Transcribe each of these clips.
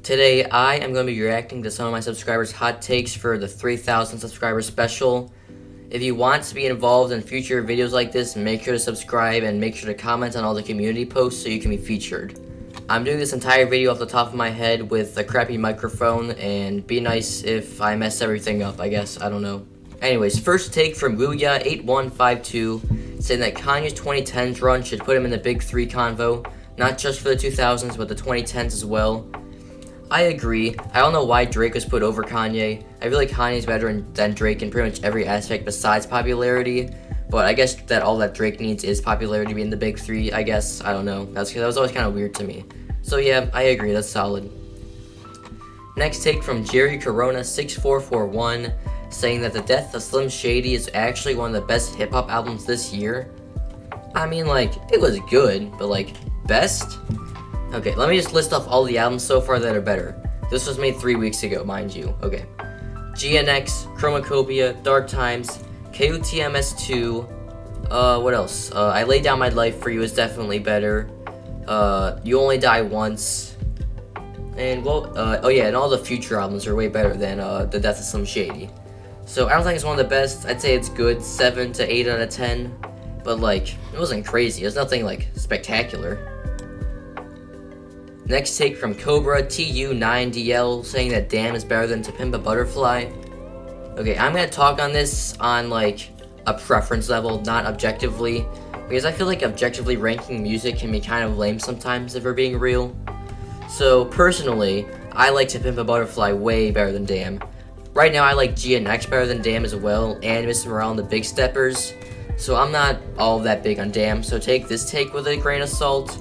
Today, I am going to be reacting to some of my subscribers' hot takes for the 3,000 subscriber special. If you want to be involved in future videos like this, make sure to subscribe and make sure to comment on all the community posts so you can be featured. I'm doing this entire video off the top of my head with a crappy microphone, and be nice if I mess everything up, I guess. I don't know. Anyways, first take from Guya8152, saying that Kanye's 2010s run should put him in the big three convo, not just for the 2000s, but the 2010s as well. I agree. I don't know why Drake was put over Kanye. I feel like Kanye's better than Drake in pretty much every aspect besides popularity. But I guess that all that Drake needs is popularity to be in the big three, I guess. I don't know. That was always kind of weird to me. So yeah, I agree. That's solid. Next take from Jerry Corona6441, saying that the death of Slim Shady is actually one of the best hip-hop albums this year. I mean, like, it was good, but like, best? Okay, let me just list off all the albums so far that are better. This was made 3 weeks ago, mind you. Okay. GNX, Chromacopia, Dark Times, KUTMS2, what else? I Lay Down My Life For You is definitely better. You Only Die Once. And, well, oh yeah, and all the future albums are way better than, The Death of Slim Shady. So, I don't think it's one of the best. I'd say it's good, 7 to 8 out of 10. But, like, it wasn't crazy. It was nothing, like, spectacular. Next take from Cobra T9 DL, saying that Damn is better than To Pimp a Butterfly. Okay, I'm gonna talk on this on like a preference level, not objectively, because I feel like objectively ranking music can be kind of lame sometimes if we're being real. So personally, I like To Pimp a Butterfly way better than Damn. Right now I like GNX better than Damn as well, and Mr. Morale and the Big Steppers. So I'm not all that big on Damn, so take this take with a grain of salt.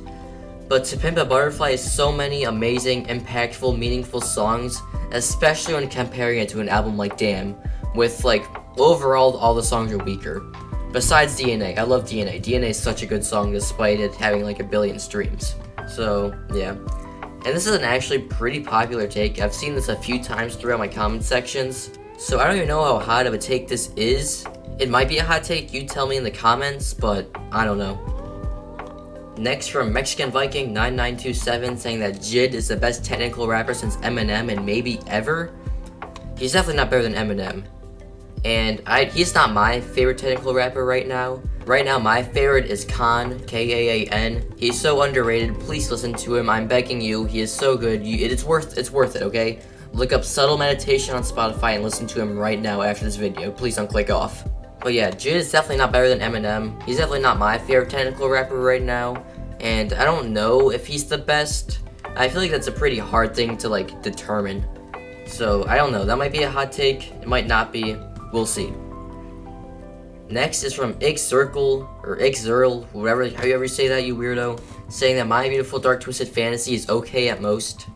But To Pimp a Butterfly is so many amazing, impactful, meaningful songs, especially when comparing it to an album like Damn, with like, overall all the songs are weaker. Besides DNA, I love DNA. DNA is such a good song despite it having like 1 billion streams. So, yeah. And this is an actually pretty popular take. I've seen this a few times throughout my comment sections. So I don't even know how hot of a take this is. It might be a hot take, you tell me in the comments, but I don't know. Next from Mexican Viking 9927, saying that Jid is the best technical rapper since Eminem and maybe ever. He's definitely not better than Eminem. And he's not my favorite technical rapper right now. Right now my favorite is Khan, K-A-A-N. He's so underrated, please listen to him, I'm begging you, he is so good. It's worth it, okay? Look up Subtle Meditation on Spotify and listen to him right now after this video, please don't click off. But yeah, Jid is definitely not better than Eminem. He's definitely not my favorite technical rapper right now. And I don't know if he's the best. I feel like that's a pretty hard thing to like determine. So I don't know, that might be a hot take. It might not be. We'll see. Next is from Xcircle, or Xzerl, however you say that, you weirdo. Saying that My Beautiful Dark Twisted Fantasy is okay at most.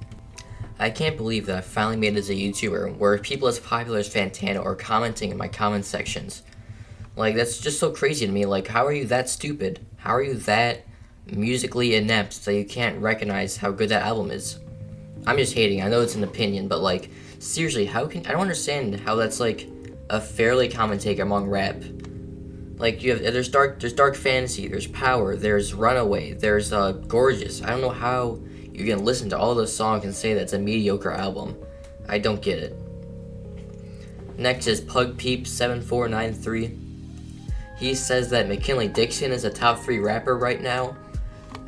I can't believe that I finally made it as a YouTuber where people as popular as Fantano are commenting in my comment sections. Like, that's just so crazy to me. Like, how are you that stupid? How are you that musically inept that you can't recognize how good that album is? I'm just hating. I know it's an opinion, but like, seriously, I don't understand how that's like a fairly common take among rap. Like, there's dark fantasy, there's power, there's runaway, there's gorgeous. I don't know how you can listen to all those songs and say that's a mediocre album. I don't get it. Next is Pug Peep 7493. He says that McKinley Dixon is a top 3 rapper right now.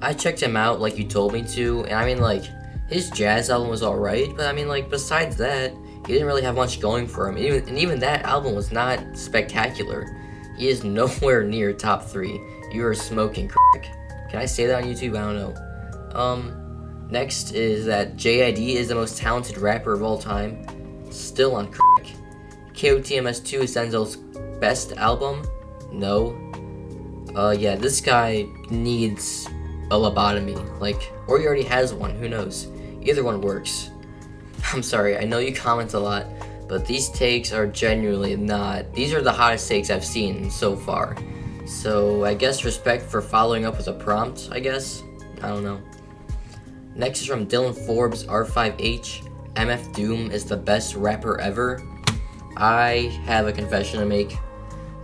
I checked him out like you told me to, and I mean, like, his jazz album was alright, but I mean, like, besides that, he didn't really have much going for him. Even that album was not spectacular. He is nowhere near top 3. You are smoking crack. Can I say that on YouTube? I don't know. Next is that JID is the most talented rapper of all time. Still on crack. KOTMS2 is Denzel's best album. No. Yeah, this guy needs a lobotomy, like, or he already has one, who knows. Either one works. I'm sorry, I know you comment a lot, but these takes are genuinely not, these are the hottest takes I've seen so far. So, I guess respect for following up with a prompt, I guess? I don't know. Next is from Dylan Forbes, R5H. MF Doom is the best rapper ever. I have a confession to make.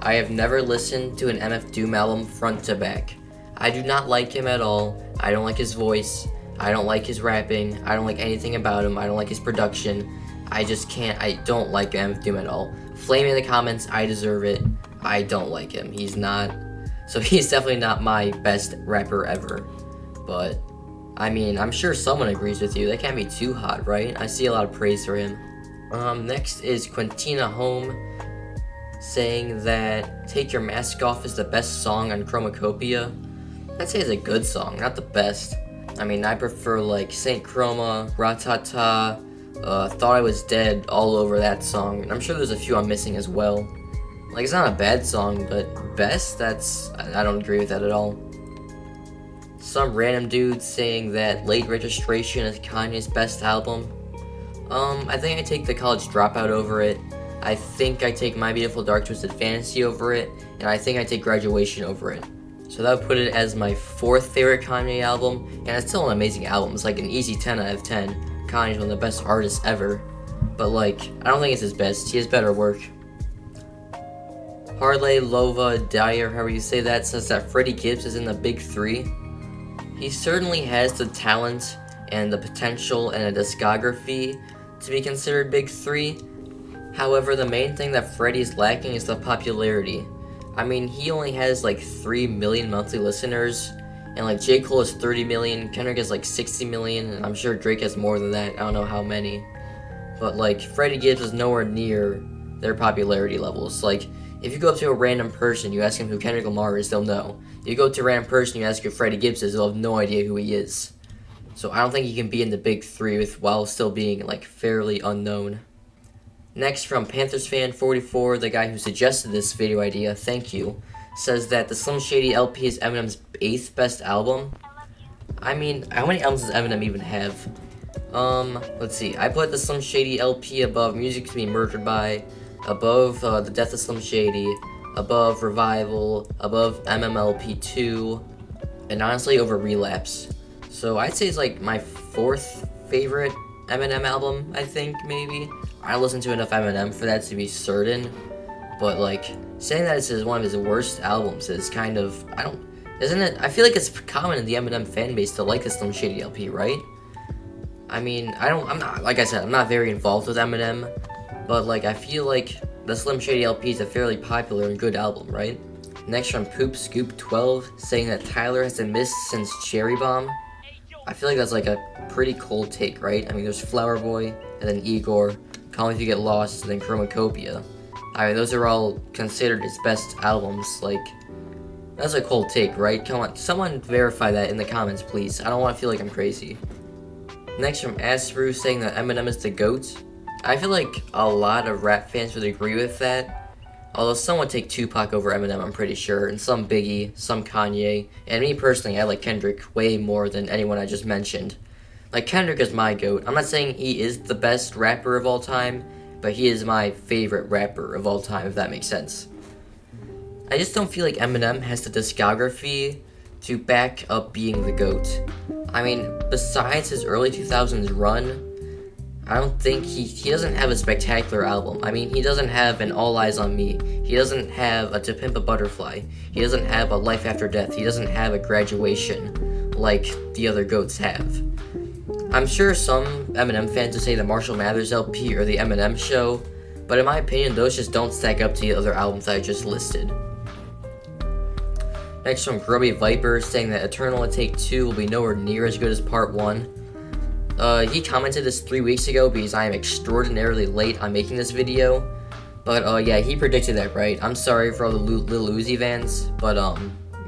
I have never listened to an MF Doom album front to back. I do not like him at all. I don't like his voice. I don't like his rapping. I don't like anything about him. I don't like his production. I just can't. I don't like him at all. Flame in the comments. I deserve it. I don't like him. He's not. So he's definitely not my best rapper ever. But I mean, I'm sure someone agrees with you. They can't be too hot, right? I see a lot of praise for him. Next is Quintin Hol saying that Take Your Mask Off is the best song on Chromacopia. I'd say it's a good song, not the best. I mean, I prefer like Saint Chroma, Ratata, Thought I Was Dead, all over that song. And I'm sure there's a few I'm missing as well. Like, it's not a bad song, but best? I don't agree with that at all. Some random dude saying that Late Registration is Kanye's best album. I think I take The College Dropout over it. I think I take My Beautiful Dark Twisted Fantasy over it. And I think I take Graduation over it. So that would put it as my 4th favorite Kanye album. And it's still an amazing album. It's like an easy 10 out of 10. Kanye's one of the best artists ever. But like, I don't think it's his best. He has better work. Harley Lova Dyer, however you say that, says that Freddie Gibbs is in the big 3. He certainly has the talent and the potential and a discography to be considered big 3. However, the main thing that Freddie is lacking is the popularity. I mean, he only has like 3 million monthly listeners, and like J. Cole has 30 million, Kendrick has like 60 million, and I'm sure Drake has more than that. I don't know how many. But like, Freddie Gibbs is nowhere near their popularity levels. Like, if you go up to a random person, you ask him who Kendrick Lamar is, they'll know. You go to a random person, you ask who Freddie Gibbs is, they'll have no idea who he is. So I don't think he can be in the big 3 while still being like fairly unknown. Next, from Panthers fan 44, the guy who suggested this video idea, thank you, says that the Slim Shady LP is Eminem's 8th best album. I mean, how many albums does Eminem even have? Let's see. I put the Slim Shady LP above Music to Be Murdered By, above The Death of Slim Shady, above Revival, above MMLP2, and honestly over Relapse. So I'd say it's like my 4th favorite Eminem album, I think, maybe. I don't listen to enough Eminem for that to be certain, but like, saying that it's one of his worst albums is kind of, isn't it? I feel like it's common in the Eminem fan base to like the Slim Shady LP, right? I mean, I'm not, like I said, I'm not very involved with Eminem, but like, I feel like the Slim Shady LP is a fairly popular and good album, right? Next, from Poop Scoop 12, saying that Tyler has been missed since Cherry Bomb. I feel like that's like a pretty cold take, right? I mean, there's Flower Boy, and then Igor, Call Me If You Get Lost, and then Chromacopia. I mean, those are all considered his best albums. Like, that's a cold take, right? Come on, someone verify that in the comments, please. I don't want to feel like I'm crazy. Next, from Asbrew, saying that Eminem is the GOAT. I feel like a lot of rap fans would agree with that. Although some would take Tupac over Eminem, I'm pretty sure, and some Biggie, some Kanye, and me personally, I like Kendrick way more than anyone I just mentioned. Like, Kendrick is my GOAT. I'm not saying he is the best rapper of all time, but he is my favorite rapper of all time, if that makes sense. I just don't feel like Eminem has the discography to back up being the GOAT. I mean, besides his early 2000s run, I don't think he doesn't have a spectacular album. I mean, he doesn't have an All Eyes on Me. He doesn't have a To Pimp a Butterfly. He doesn't have a Life After Death. He doesn't have a Graduation like the other GOATs have. I'm sure some Eminem fans would say the Marshall Mathers LP or the Eminem Show, but in my opinion, those just don't stack up to the other albums that I just listed. Next, from Grubby Viper, saying that Eternal Take 2 will be nowhere near as good as Part 1. He commented this 3 weeks ago because I am extraordinarily late on making this video. But, yeah, he predicted that, right? I'm sorry for all the Lil Uzi fans, but,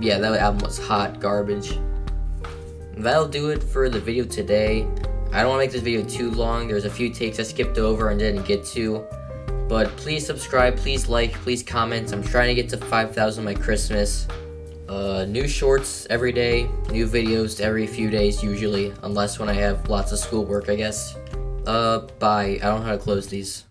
yeah, that album was hot garbage. That'll do it for the video today. I don't want to make this video too long. There's a few takes I skipped over and didn't get to. But please subscribe, please like, please comment. I'm trying to get to 5,000 by Christmas. New shorts every day, new videos every few days usually, unless when I have lots of schoolwork, I guess. Bye. I don't know how to close these.